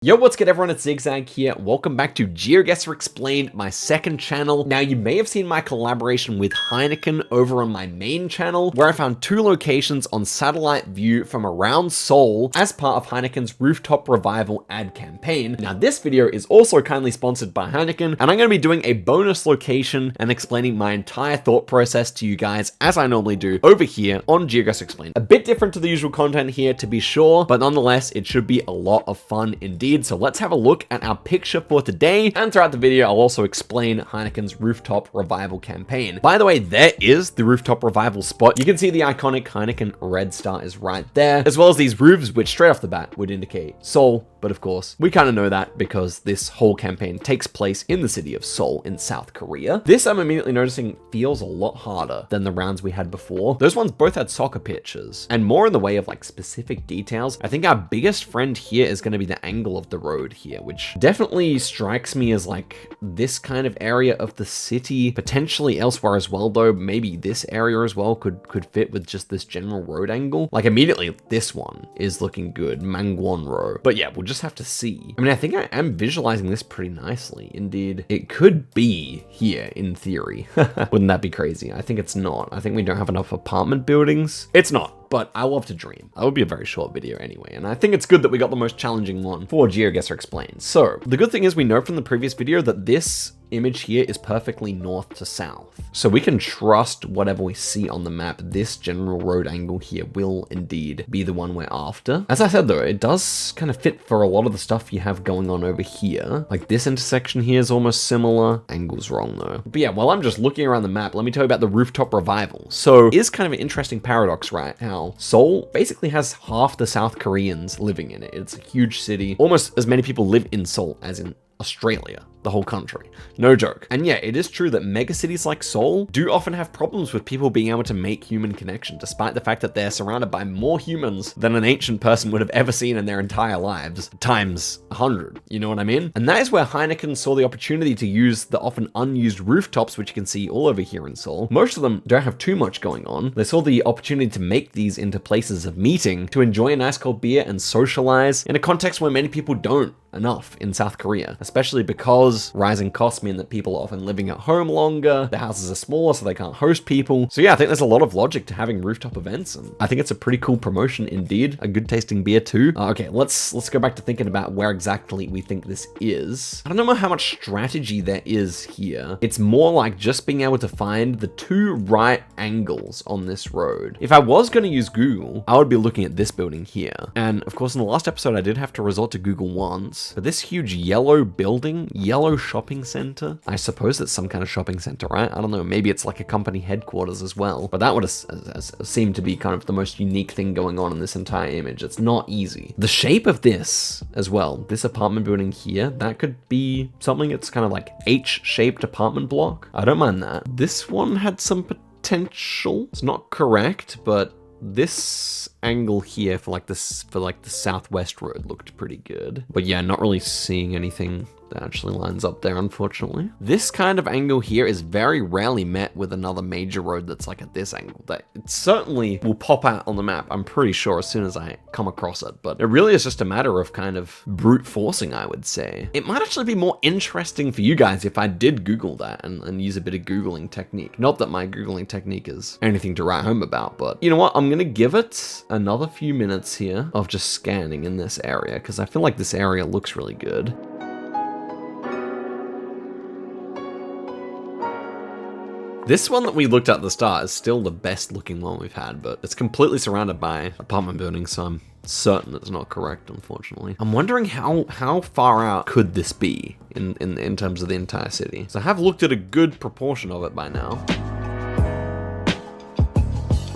Yo, what's good everyone, it's Zigzag here. Welcome back to GeoGuessr Explained, my second channel. Now, you may have seen my collaboration with Heineken over on my main channel, where I found two locations on satellite view from around Seoul as part of Heineken's Rooftop Revival ad campaign. Now, this video is also kindly sponsored by Heineken, and I'm going to be doing a bonus location and explaining my entire thought process to you guys, as I normally do over here on GeoGuessr Explained. A bit different to the usual content here, to be sure, but nonetheless, it should be a lot of fun indeed. So let's have a look at our picture for today, and throughout the video I'll also explain Heineken's Rooftop Revival campaign. By the way, there is the Rooftop Revival spot. You can see the iconic Heineken red star is right there, as well as these roofs, which straight off the bat would indicate Seoul. But of course, we kind of know that because this whole campaign takes place in the city of Seoul in South Korea. This, I'm immediately noticing, feels a lot harder than the rounds we had before. Those ones both had soccer pitches and more in the way of like specific details. I think our biggest friend here is going to be the angle of the road here, which definitely strikes me as like this kind of area of the city, potentially elsewhere as well, though maybe this area as well could fit with just this general road angle. Like immediately this one is looking good, Mangwon Road. But yeah, we'll just have to see. I mean, I think I am visualizing this pretty nicely. Indeed, it could be here in theory. Wouldn't that be crazy? I think it's not. I think we don't have enough apartment buildings. It's not, but I love to dream. That would be a very short video anyway, and I think it's good that we got the most challenging one for GeoGuessr Explained. So, the good thing is we know from the previous video that this image here is perfectly north to south. So we can trust whatever we see on the map. This general road angle here will indeed be the one we're after. As I said though, it does kind of fit for a lot of the stuff you have going on over here. Like this intersection here is almost similar. Angle's wrong though. But yeah, while I'm just looking around the map, let me tell you about the Rooftop Revival. So it is kind of an interesting paradox, right? How Seoul basically has half the South Koreans living in it. It's a huge city. Almost as many people live in Seoul as in Australia, the whole country. No joke. And yeah, it is true that megacities like Seoul do often have problems with people being able to make human connection, despite the fact that they're surrounded by more humans than an ancient person would have ever seen in their entire lives, times 100, you know what I mean? And that is where Heineken saw the opportunity to use the often unused rooftops, which you can see all over here in Seoul. Most of them don't have too much going on. They saw the opportunity to make these into places of meeting, to enjoy a nice cold beer and socialize in a context where many people don't enough in South Korea, especially because rising costs mean that people are often living at home longer, the houses are smaller so they can't host people. So yeah, I think there's a lot of logic to having rooftop events, and I think it's a pretty cool promotion indeed. A good tasting beer too. Okay, let's go back to thinking about where exactly we think this is. I don't know how much strategy there is here. It's more like just being able to find the two right angles on this road. If I was going to use Google, I would be looking at this building here. And of course, in the last episode, I did have to resort to Google once. But this huge yellow building, yellow shopping center, I suppose it's some kind of shopping center, right? I don't know, maybe it's like a company headquarters as well. But that would have seemed to be kind of the most unique thing going on in this entire image. It's not easy. The shape of this as well, this apartment building here, that could be something that's kind of like H-shaped apartment block. I don't mind that. This one had some potential. It's not correct, but this angle here for like the southwest road looked pretty good. But yeah, not really seeing anything that actually lines up there, unfortunately. This kind of angle here is very rarely met with another major road that's like at this angle. That it certainly will pop out on the map, I'm pretty sure, as soon as I come across it. But it really is just a matter of kind of brute forcing, I would say. It might actually be more interesting for you guys if I did Google that and use a bit of Googling technique. Not that my Googling technique is anything to write home about, but you know what? I'm gonna give it another few minutes here of just scanning in this area, because I feel like this area looks really good. This one that we looked at at the start is still the best looking one we've had, but it's completely surrounded by apartment buildings, so I'm certain it's not correct, unfortunately. I'm wondering how far out could this be in terms of the entire city? So I have looked at a good proportion of it by now.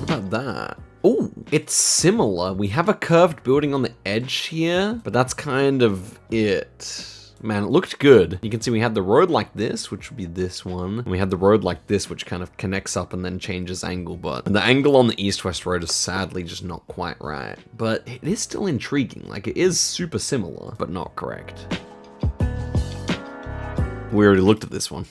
What about that? Oh, it's similar. We have a curved building on the edge here, but that's kind of it. Man, it looked good. You can see we had the road like this, which would be this one. And we had the road like this, which kind of connects up and then changes angle. But the angle on the east-west road is sadly just not quite right. But it is still intriguing. Like, it is super similar, but not correct. We already looked at this one.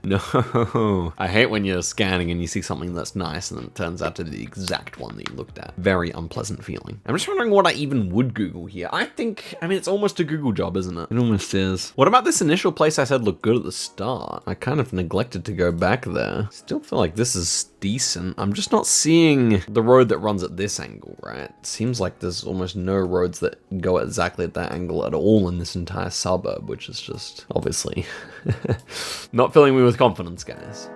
No. I hate when you're scanning and you see something that's nice and then it turns out to be the exact one that you looked at. Very unpleasant feeling. I'm just wondering what I even would Google here. I mean, it's almost a Google job, isn't it? It almost is. What about this initial place I said looked good at the start? I kind of neglected to go back there. Still feel like this is decent. I'm just not seeing the road that runs at this angle, right? It seems like there's almost no roads that go exactly at that angle at all in this entire suburb, which is just obviously not filling me with confidence, guys.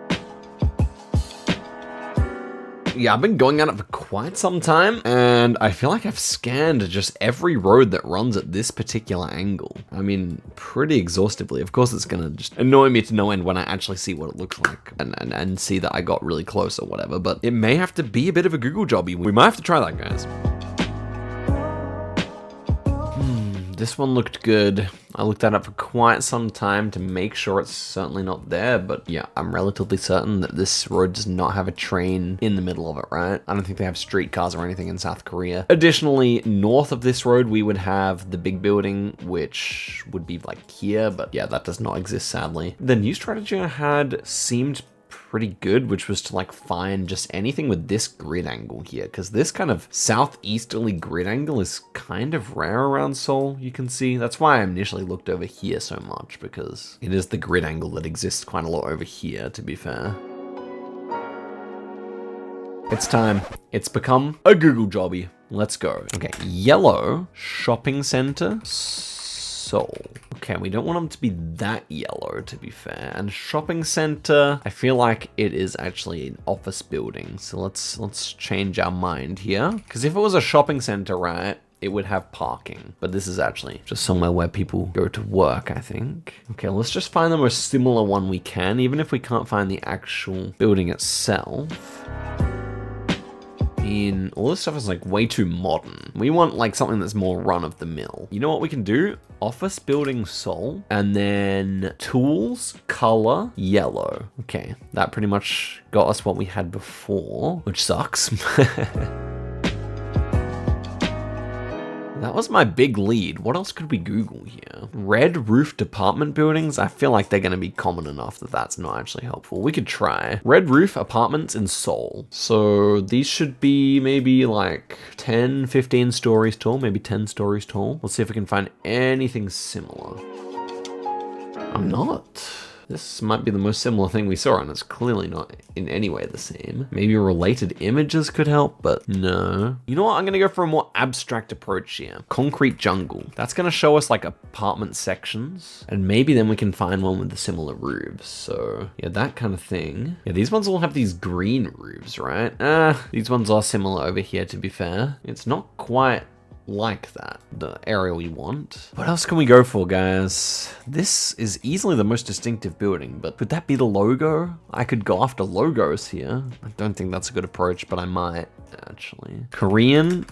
Yeah, I've been going at it for quite some time, and I feel like I've scanned just every road that runs at this particular angle. I mean, pretty exhaustively. Of course, it's gonna just annoy me to no end when I actually see what it looks like and see that I got really close or whatever, but it may have to be a bit of a Google jobby. We might have to try that, guys. This one looked good. I looked that up for quite some time to make sure it's certainly not there, but yeah, I'm relatively certain that this road does not have a train in the middle of it, right? I don't think they have streetcars or anything in South Korea. Additionally, north of this road, we would have the big building, which would be like here, but yeah, that does not exist, sadly. The new strategy I had seemed pretty good, which was to like find just anything with this grid angle here, because this kind of southeasterly grid angle is kind of rare around Seoul, you can see. That's why I initially looked over here so much, because it is the grid angle that exists quite a lot over here, to be fair. It's time. It's become a Google jobby. Let's go. Okay, yellow shopping center. Seoul. Okay, we don't want them to be that yellow, to be fair. And shopping center, I feel like it is actually an office building. So let's change our mind here. Because if it was a shopping center, right, it would have parking. But this is actually just somewhere where people go to work, I think. Okay, let's just find the most similar one we can, even if we can't find the actual building itself. All this stuff is like way too modern. We want like something that's more run of the mill. You know what we can do? Office building Seoul, and then tools, color, yellow. Okay, that pretty much got us what we had before, which sucks. That was my big lead. What else could we Google here? Red roof apartment buildings? I feel like they're going to be common enough that that's not actually helpful. We could try. Red roof apartments in Seoul. So these should be maybe like 10, 15 stories tall, maybe 10 stories tall. Let's see if we can find anything similar. I'm not. This might be the most similar thing we saw, and it's clearly not in any way the same. Maybe related images could help, but no. You know what? I'm gonna go for a more abstract approach here. Concrete jungle. That's gonna show us like apartment sections, and maybe then we can find one with the similar roofs. So yeah, that kind of thing. Yeah, these ones all have these green roofs, right? These ones are similar over here, to be fair. It's not quite like that, the area we want. What else can we go for, guys? This is easily the most distinctive building, but could that be the logo? I could go after logos here. I don't think that's a good approach, but I might, actually. Korean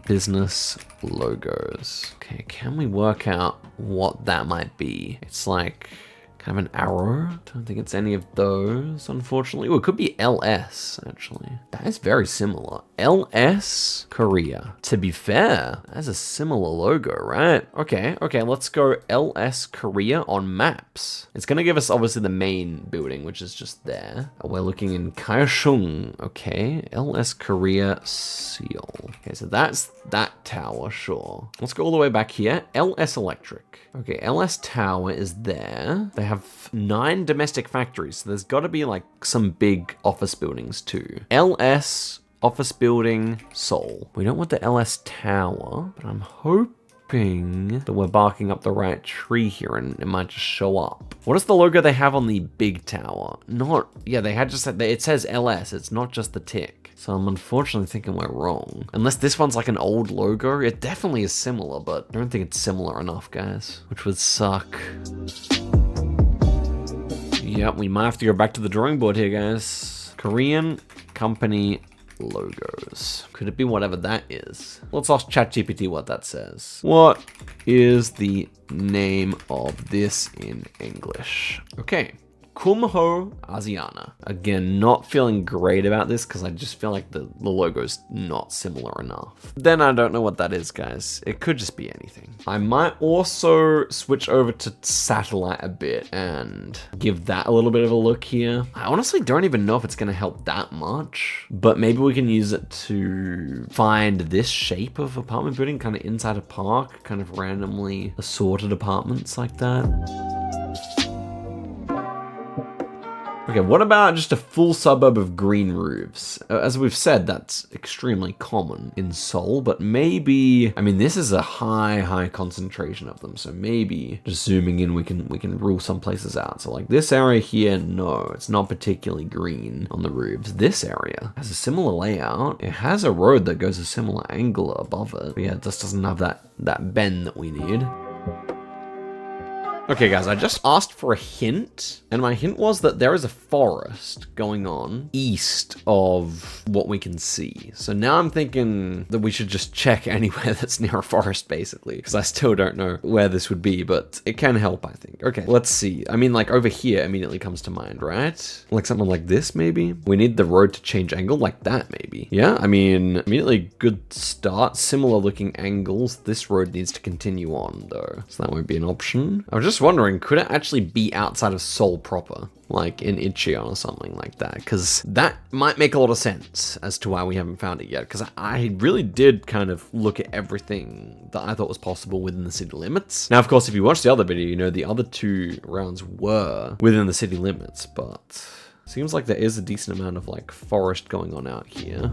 business logos. Okay, can we work out what that might be? It's like kind of an arrow. Don't think it's any of those, unfortunately. Oh, it could be LS, actually. That is very similar. LS Korea. To be fair, that's a similar logo, right? Okay, let's go LS Korea on maps. It's gonna give us obviously the main building, which is just there. We're looking in Kaohsiung. Okay, LS Korea, Seoul. Okay, so that's that tower, sure. Let's go all the way back here. LS Electric. Okay, LS Tower is there. They have 9 domestic factories, so there's gotta be like some big office buildings too. LS office building Seoul. We don't want the LS Tower, but I'm hoping that we're barking up the right tree here and it might just show up. What is the logo they have on the big tower? They had just, it says LS, it's not just the tick. So I'm unfortunately thinking we're wrong. Unless this one's like an old logo. It definitely is similar, but I don't think it's similar enough, guys, which would suck. Yep, we might have to go back to the drawing board here, guys. Korean company logos. Could it be whatever that is? Let's ask ChatGPT what that says. What is the name of this in English? Okay, Kumho Asiana. Again, not feeling great about this because I just feel like the logo's not similar enough. Then I don't know what that is, guys. It could just be anything. I might also switch over to satellite a bit and give that a little bit of a look here. I honestly don't even know if it's gonna help that much, but maybe we can use it to find this shape of apartment building kind of inside a park, kind of randomly assorted apartments like that. Okay, what about just a full suburb of green roofs? As we've said, that's extremely common in Seoul, but maybe, I mean, this is a high concentration of them. So maybe just zooming in, we can rule some places out. So like this area here, no, it's not particularly green on the roofs. This area has a similar layout. It has a road that goes a similar angle above it. But yeah, it just doesn't have that bend that we need. Okay guys, I just asked for a hint, and my hint was that there is a forest going on east of what we can see. So now I'm thinking that we should just check anywhere that's near a forest, basically, because I still don't know where this would be, but it can help, I think. Okay, let's see. I mean, like over here immediately comes to mind, right? Like something like this, maybe? We need the road to change angle, like that, maybe. Yeah, I mean, immediately good start. Similar looking angles. This road needs to continue on, though, so that won't be an option. I was just wondering, could it actually be outside of Seoul proper? Like in Incheon or something like that, because that might make a lot of sense as to why we haven't found it yet, because I really did kind of look at everything that I thought was possible within the city limits. Now, of course, if you watched the other video, you know the other two rounds were within the city limits, but seems like there is a decent amount of like forest going on out here.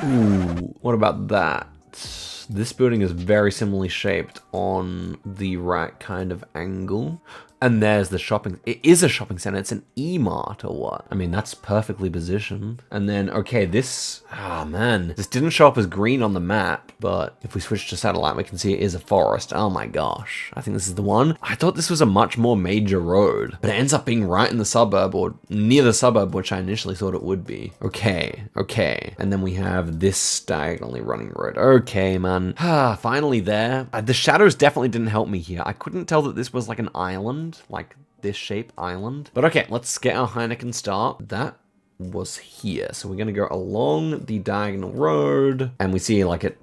Ooh, what about that? This building is very similarly shaped on the right kind of angle. And there's the shopping. It is a shopping center. It's an E-Mart or what? I mean, that's perfectly positioned. And then, okay, this, oh man, this didn't show up as green on the map, but if we switch to satellite, we can see it is a forest. Oh my gosh. I think this is the one. I thought this was a much more major road, but it ends up being right in the suburb or near the suburb, which I initially thought it would be. Okay. And then we have this diagonally running road. Okay, man. Finally there. The shadows definitely didn't help me here. I couldn't tell that this was like an island. Like this shape island. But okay, let's get our Heineken start. That was here. So we're gonna go along the diagonal road, and we see like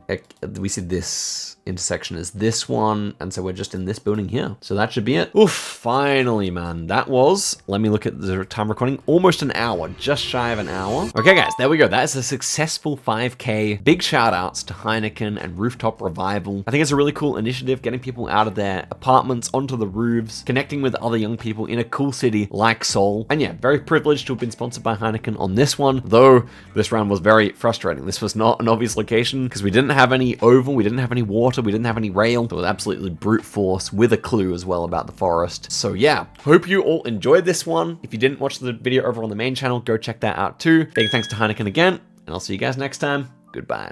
we see this intersection is this one, and so we're just in this building here. So that should be it. Oof, finally, man. That was, let me look at the time recording, almost an hour, just shy of an hour. Okay guys, there we go. That is a successful 5K. Big shout outs to Heineken and Rooftop Revival. I think it's a really cool initiative, getting people out of their apartments onto the roofs, connecting with other young people in a cool city like Seoul. And yeah, very privileged to have been sponsored by Heineken on this one, though this round was very frustrating. This was not an obvious location because we didn't have any oval, we didn't have any water, we didn't have any rail. It was absolutely brute force with a clue as well about the forest. So yeah, hope you all enjoyed this one. If you didn't watch the video over on the main channel, go check that out too. Big thanks to Heineken again, and I'll see you guys next time. Goodbye.